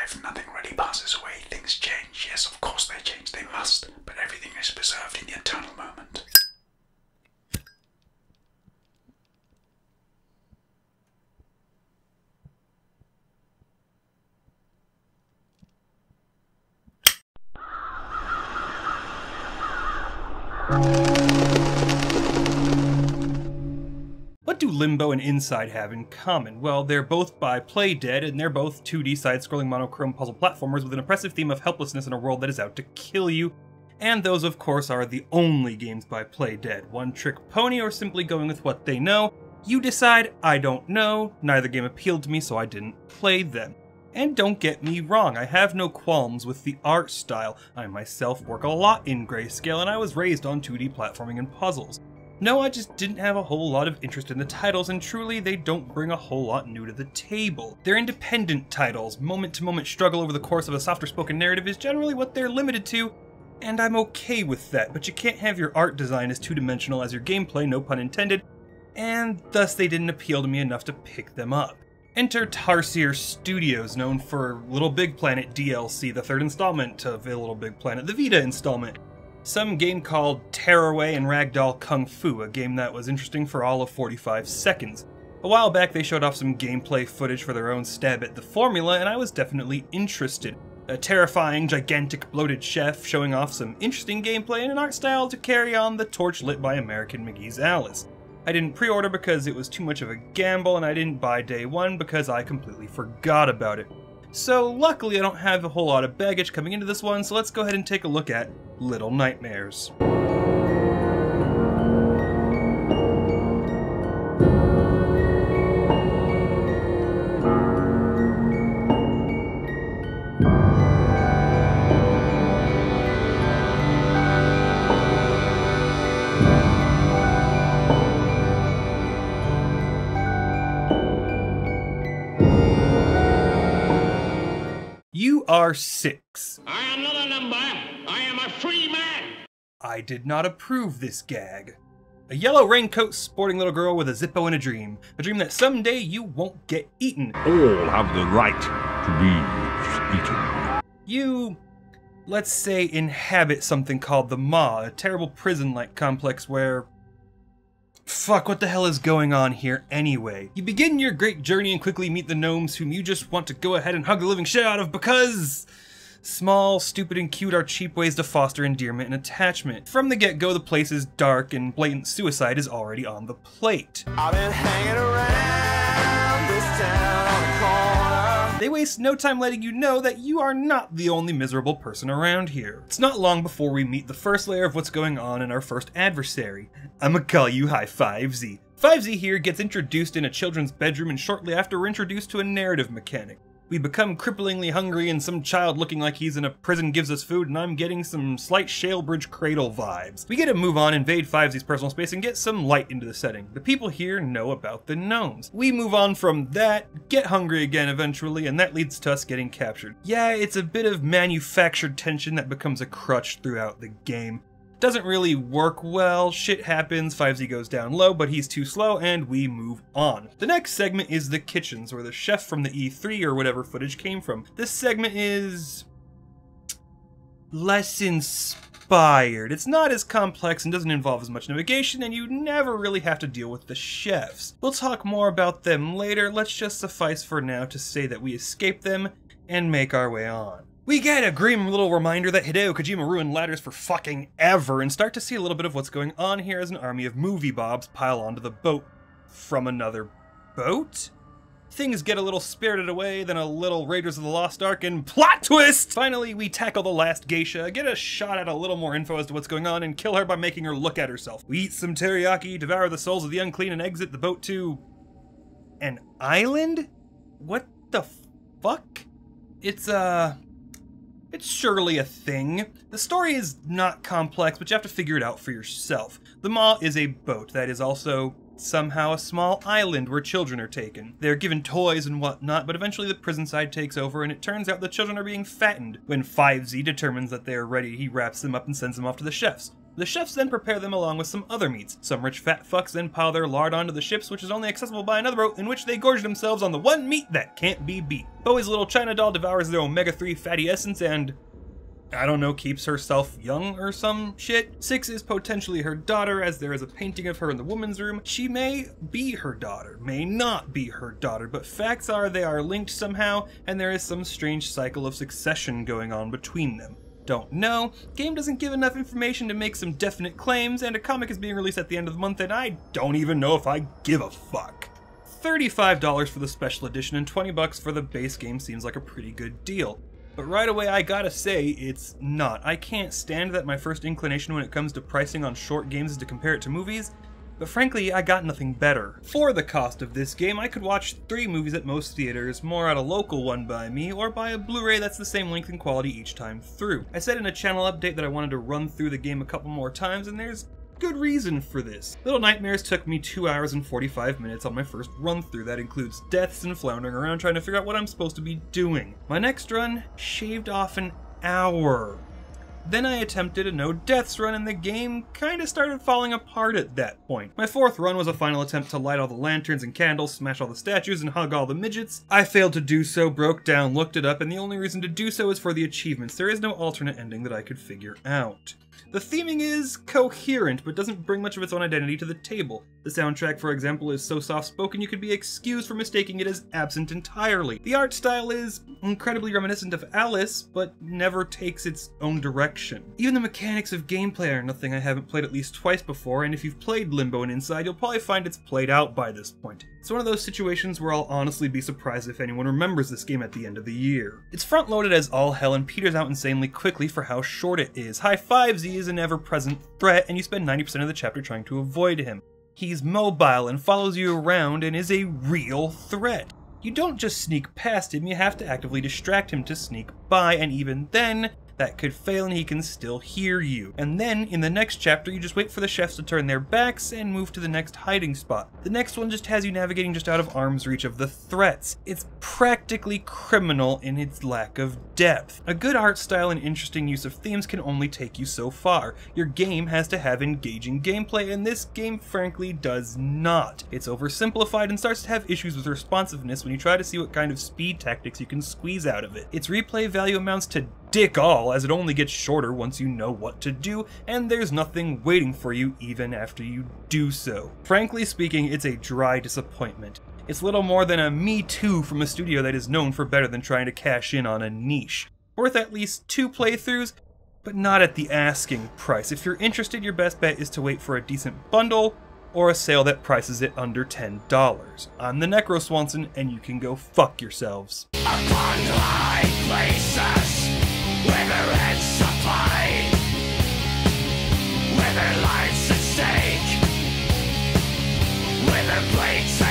life, nothing really passes away, things change. Yes, of course they change, they must, but everything is preserved in the eternal moment. What do Limbo and Inside have in common? Well, they're both by Playdead, and they're both 2D side-scrolling monochrome puzzle platformers with an oppressive theme of helplessness in a world that is out to kill you. And those, of course, are the only games by Playdead. One trick pony or simply going with what they know? You decide. I don't know. Neither game appealed to me, so I didn't play them. And don't get me wrong, I have no qualms with the art style. I myself work a lot in grayscale, and I was raised on 2D platforming and puzzles. No, I just didn't have a whole lot of interest in the titles, and truly, they don't bring a whole lot new to the table. They're independent titles. Moment-to-moment struggle over the course of a softer spoken narrative is generally what they're limited to, and I'm okay with that, but you can't have your art design as two-dimensional as your gameplay, no pun intended, and thus they didn't appeal to me enough to pick them up. Enter Tarsier Studios, known for Little Big Planet DLC, the third installment of a Little Big Planet, the Vita installment. Some game called Tearaway and Ragdoll Kung Fu, a game that was interesting for all of 45 seconds. A while back they showed off some gameplay footage for their own stab at the formula, and I was definitely interested. A terrifying, gigantic, bloated chef showing off some interesting gameplay and an art style to carry on the torch lit by American McGee's Alice. I didn't pre-order because it was too much of a gamble, and I didn't buy day one because I completely forgot about it. So luckily I don't have a whole lot of baggage coming into this one, so let's go ahead and take a look at Little Nightmares. You are 6. I am not a number. I am a free man. I did not approve this gag. A yellow raincoat sporting little girl with a Zippo and a dream that someday you won't get eaten. All have the right to be eaten. You, let's say, inhabit something called the Maw, a terrible prison-like complex where... Fuck, what the hell is going on here anyway? You begin your great journey and quickly meet the gnomes whom you just want to go ahead and hug the living shit out of because... Small, stupid, and cute are cheap ways to foster endearment and attachment. From the get-go, the place is dark and blatant suicide is already on the plate. I've been hanging around this town on the corner. They waste no time letting you know that you are not the only miserable person around here. It's not long before we meet the first layer of what's going on in our first adversary. I'ma call you High 5Z. 5Z here gets introduced in a children's bedroom, and shortly after we're introduced to a narrative mechanic. We become cripplingly hungry, and some child looking like he's in a prison gives us food, and I'm getting some slight Shalebridge Cradle vibes. We get to move on, invade 5Z's personal space, and get some light into the setting. The people here know about the gnomes. We move on from that, get hungry again eventually, and that leads to us getting captured. Yeah, it's a bit of manufactured tension that becomes a crutch throughout the game. Doesn't really work well, shit happens, 5Z goes down low, but he's too slow, and we move on. The next segment is the kitchens, where the chef from the E3 or whatever footage came from. This segment is... less inspired. It's not as complex and doesn't involve as much navigation, and you never really have to deal with the chefs. We'll talk more about them later, let's just suffice for now to say that we escape them and make our way on. We get a grim little reminder that Hideo Kojima ruined ladders for fucking ever, and start to see a little bit of what's going on here as an army of movie bobs pile onto the boat from another boat? Things get a little spirited away, then a little Raiders of the Lost Ark, and plot twist! Finally, we tackle the last geisha, get a shot at a little more info as to what's going on, and kill her by making her look at herself. We eat some teriyaki, devour the souls of the unclean, and exit the boat to... an island? What the fuck? It's surely a thing. The story is not complex, but you have to figure it out for yourself. The Maw is a boat that is also somehow a small island where children are taken. They're given toys and whatnot, but eventually the prison side takes over, and it turns out the children are being fattened. When 5Z determines that they are ready, he wraps them up and sends them off to the chefs. The chefs then prepare them along with some other meats. Some rich fat fucks then pile their lard onto the ships, which is only accessible by another boat, in which they gorge themselves on the one meat that can't be beat. Bowie's little China doll devours their omega-3 fatty essence and, I don't know, keeps herself young or some shit. Six is potentially her daughter, as there is a painting of her in the woman's room. She may be her daughter, may not be her daughter, but facts are they are linked somehow, and there is some strange cycle of succession going on between them. Don't know. Game doesn't give enough information to make some definite claims, and a comic is being released at the end of the month, and I don't even know if I give a fuck. $35 for the special edition and $20 for the base game seems like a pretty good deal. But right away I gotta say, it's not. I can't stand that my first inclination when it comes to pricing on short games is to compare it to movies, but frankly, I got nothing better. For the cost of this game, I could watch 3 movies at most theaters, more at a local one by me, or buy a Blu-ray that's the same length and quality each time through. I said in a channel update that I wanted to run through the game a couple more times, and there's good reason for this. Little Nightmares took me 2 hours and 45 minutes on my first run through. That includes deaths and floundering around trying to figure out what I'm supposed to be doing. My next run shaved off an hour. Then I attempted a no deaths run and the game kinda started falling apart at that point. My 4th run was a final attempt to light all the lanterns and candles, smash all the statues, and hug all the midgets. I failed to do so, broke down, looked it up, and the only reason to do so is for the achievements. There is no alternate ending that I could figure out. The theming is coherent, but doesn't bring much of its own identity to the table. The soundtrack, for example, is so soft-spoken you could be excused for mistaking it as absent entirely. The art style is incredibly reminiscent of Alice, but never takes its own direction. Even the mechanics of gameplay are nothing I haven't played at least twice before, and if you've played Limbo and Inside, you'll probably find it's played out by this point. It's one of those situations where I'll honestly be surprised if anyone remembers this game at the end of the year. It's front-loaded as all hell and peters out insanely quickly for how short it is. High Five Z is an ever-present threat, and you spend 90% of the chapter trying to avoid him. He's mobile and follows you around and is a real threat. You don't just sneak past him, you have to actively distract him to sneak by, and even then, that could fail and he can still hear you. And then, in the next chapter, you just wait for the chefs to turn their backs and move to the next hiding spot. The next one just has you navigating just out of arm's reach of the threats. It's practically criminal in its lack of depth. A good art style and interesting use of themes can only take you so far. Your game has to have engaging gameplay, and this game frankly does not. It's oversimplified and starts to have issues with responsiveness when you try to see what kind of speed tactics you can squeeze out of it. Its replay value amounts to dick all, as it only gets shorter once you know what to do, and there's nothing waiting for you even after you do so. Frankly speaking, it's a dry disappointment. It's little more than a Me Too from a studio that is known for better than trying to cash in on a niche. Worth at least 2 playthroughs, but not at the asking price. If you're interested, your best bet is to wait for a decent bundle, or a sale that prices it under $10. I'm the Necroswanson, and you can go fuck yourselves. Upon high places, where their heads are fine, where their lives at stake, where their blades